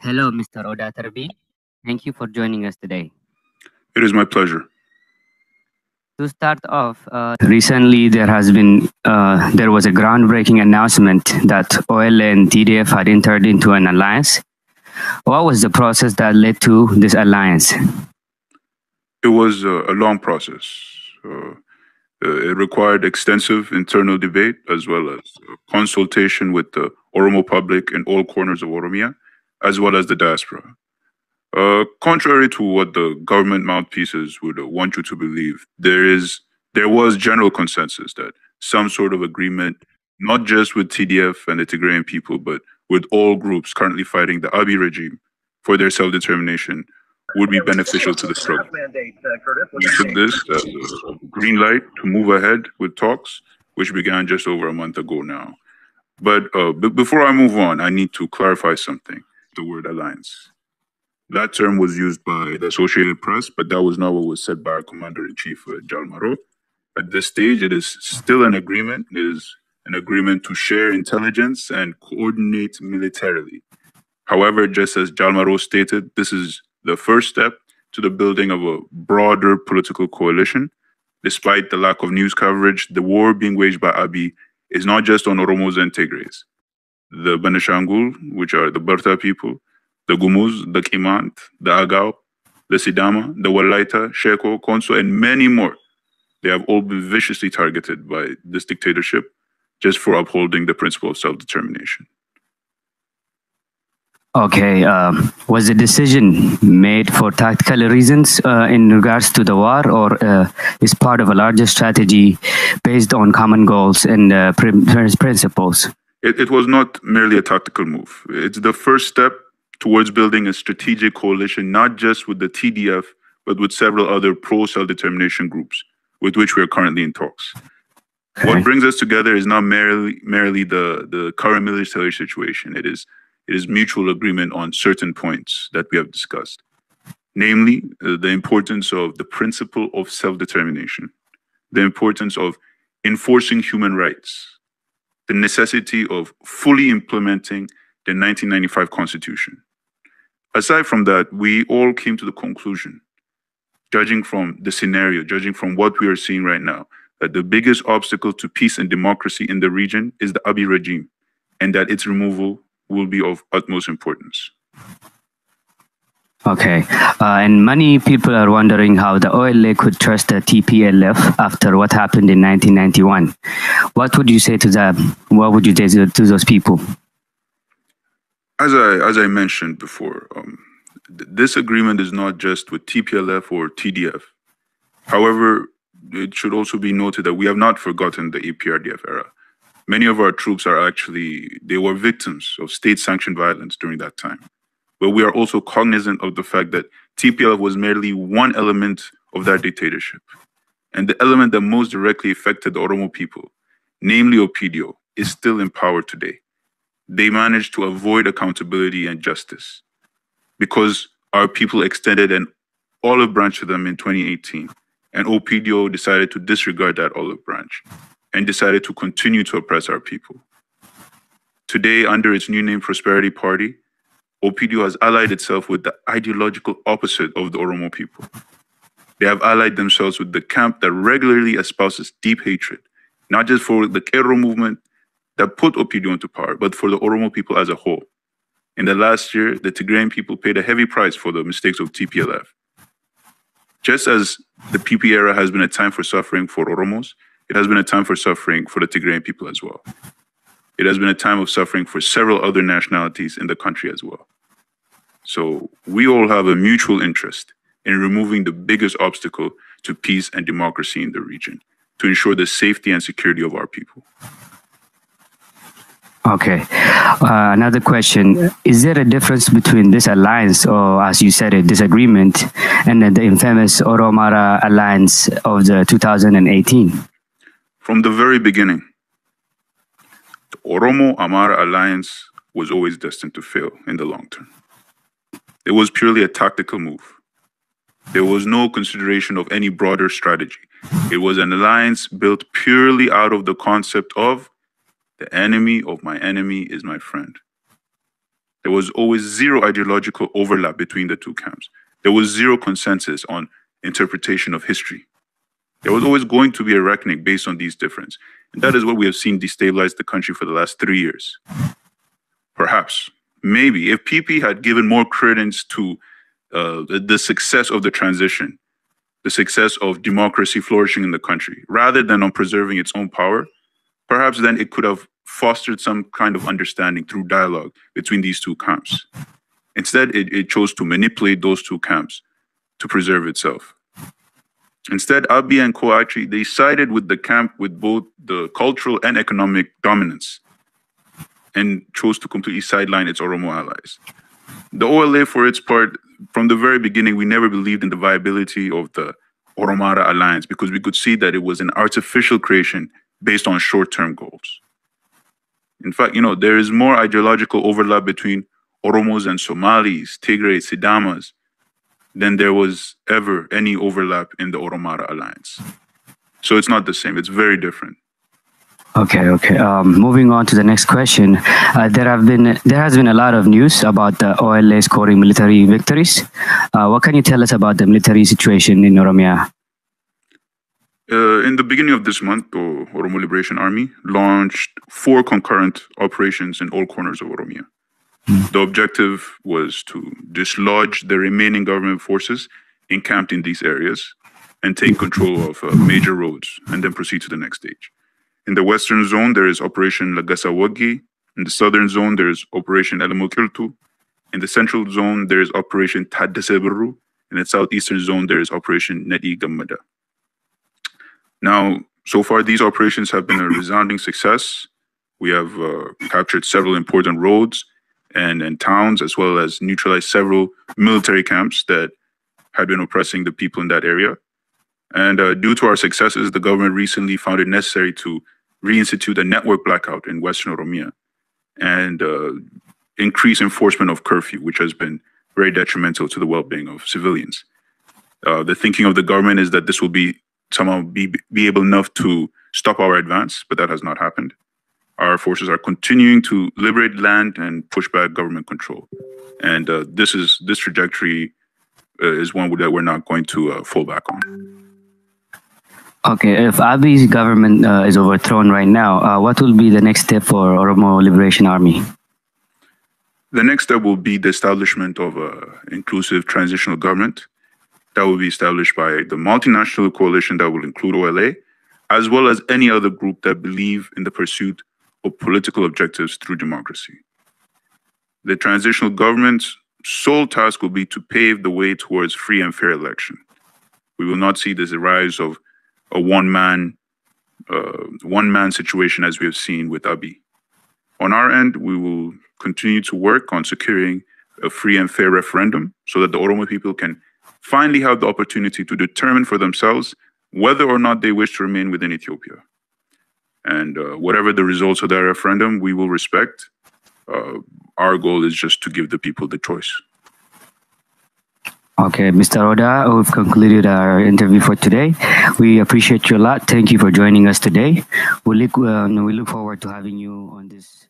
Hello, Mr. Oda Tarbi. Thank you for joining us today. It is my pleasure. To start off, recently there was a groundbreaking announcement that OLA and TDF had entered into an alliance. What was the process that led to this alliance? It was a long process. It required extensive internal debate as well as consultation with the Oromo public in all corners of Oromia, as well as the diaspora. Contrary to what the government mouthpieces would want you to believe, there was general consensus that some sort of agreement, not just with TDF and the Tigrayan people, but with all groups currently fighting the Abiy regime for their self-determination, would be beneficial to the struggle. We took this as a green light to move ahead with talks, which began just over a month ago now. But before I move on, I need to clarify something, the word alliance. That term was used by the Associated Press, but that was not what was said by our Commander-in-Chief, Jaal. At this stage, it is still an agreement. It is an agreement to share intelligence and coordinate militarily. However, just as Jaal stated, this is the first step to the building of a broader political coalition. Despite the lack of news coverage, the war being waged by Abiy is not just on Oromos and Tigrays. The Benishangul, which are the Barta people, the Gumuz, the Kimant, the Agao, the Sidama, the Walaita, Sheko, Konso, and many more. They have all been viciously targeted by this dictatorship just for upholding the principle of self-determination. Okay, was the decision made for tactical reasons in regards to the war, or is part of a larger strategy based on common goals and principles? It was not merely a tactical move. It's the first step towards building a strategic coalition, not just with the TDF, but with several other pro-self-determination groups with which we are currently in talks. Okay. What brings us together is not merely the current military situation. It is mutual agreement on certain points that we have discussed, namely the importance of the principle of self-determination, the importance of enforcing human rights, the necessity of fully implementing the 1995 Constitution. Aside from that, we all came to the conclusion, judging from the scenario, judging from what we are seeing right now, that the biggest obstacle to peace and democracy in the region is the Abiy regime, and that its removal will be of utmost importance. Okay, and many people are wondering how the OLA could trust the TPLF after what happened in 1991. What would you say to them? What would you say to those people? As I mentioned before, this agreement is not just with TPLF or TDF. However, it should also be noted that we have not forgotten the APRDF era. Many of our troops they were victims of state-sanctioned violence during that time. But we are also cognizant of the fact that TPLF was merely one element of that dictatorship. And the element that most directly affected the Oromo people, namely Opidio, is still in power today. They managed to avoid accountability and justice because our people extended an olive branch to them in 2018, and Opidio decided to disregard that olive branch and decided to continue to oppress our people. Today, under its new name, Prosperity Party, Opidio has allied itself with the ideological opposite of the Oromo people. They have allied themselves with the camp that regularly espouses deep hatred, not just for the Kero movement that put Opidio into power, but for the Oromo people as a whole. In the last year, the Tigrayan people paid a heavy price for the mistakes of TPLF. Just as the PP era has been a time for suffering for Oromos, it has been a time for suffering for the Tigrayan people as well. It has been a time of suffering for several other nationalities in the country as well. So we all have a mutual interest in removing the biggest obstacle to peace and democracy in the region, to ensure the safety and security of our people. Okay. Another question. Is there a difference between this alliance, or as you said, a disagreement, and the infamous Oromara alliance of the 2018? From the very beginning, the Oromo-Amara alliance was always destined to fail in the long term. It was purely a tactical move. There was no consideration of any broader strategy. It was an alliance built purely out of the concept of the enemy of my enemy is my friend. There was always zero ideological overlap between the two camps. There was zero consensus on interpretation of history. There was always going to be a reckoning based on these differences. And that is what we have seen destabilize the country for the last 3 years. Perhaps, maybe, if PP had given more credence to the success of the transition, the success of democracy flourishing in the country, rather than on preserving its own power, perhaps then it could have fostered some kind of understanding through dialogue between these two camps. Instead, it chose to manipulate those two camps to preserve itself. Instead, Abiy and Kouachi, they sided with the camp with both the cultural and economic dominance and chose to completely sideline its Oromo allies. The OLA, for its part, from the very beginning, we never believed in the viability of the Oromara alliance because we could see that it was an artificial creation based on short-term goals. In fact, there is more ideological overlap between Oromos and Somalis, Tigray, Sidamas, than there was ever any overlap in the Oromara alliance. So it's not the same. It's very different. Okay. Moving on to the next question. There has been a lot of news about the OLA scoring military victories. What can you tell us about the military situation in Oromia? In the beginning of this month, the Oromo Liberation Army launched 4 concurrent operations in all corners of Oromia. The objective was to dislodge the remaining government forces encamped in these areas and take control of major roads and then proceed to the next stage. In the western zone, there is Operation Lagasawagi. In the southern zone, there is Operation Elamokiltu. In the central zone, there is Operation Taddaseberu. In the southeastern zone, there is Operation Nedi Gamada. Now, so far, these operations have been a resounding success. We have captured several important roads and towns, as well as neutralized several military camps that had been oppressing the people in that area. And due to our successes, the government recently found it necessary to reinstitute a network blackout in Western Oromia and increase enforcement of curfew, which has been very detrimental to the well-being of civilians. The thinking of the government is that this will somehow be able enough to stop our advance, but that has not happened. Our forces are continuing to liberate land and push back government control. And this trajectory is one that we're not going to fall back on. Okay, if Abiy's government is overthrown right now, what will be the next step for Oromo Liberation Army? The next step will be the establishment of an inclusive transitional government that will be established by the multinational coalition that will include OLA, as well as any other group that believe in the pursuit of political objectives through democracy. The transitional government's sole task will be to pave the way towards free and fair election. We will not see this rise of a one-man situation as we have seen with Abiy. On our end, we will continue to work on securing a free and fair referendum so that the Oromo people can finally have the opportunity to determine for themselves whether or not they wish to remain within Ethiopia. And whatever the results of that referendum, we will respect. Our goal is just to give the people the choice. Okay, Mr. Odaa, we've concluded our interview for today. We appreciate you a lot. Thank you for joining us today. We look forward to having you on this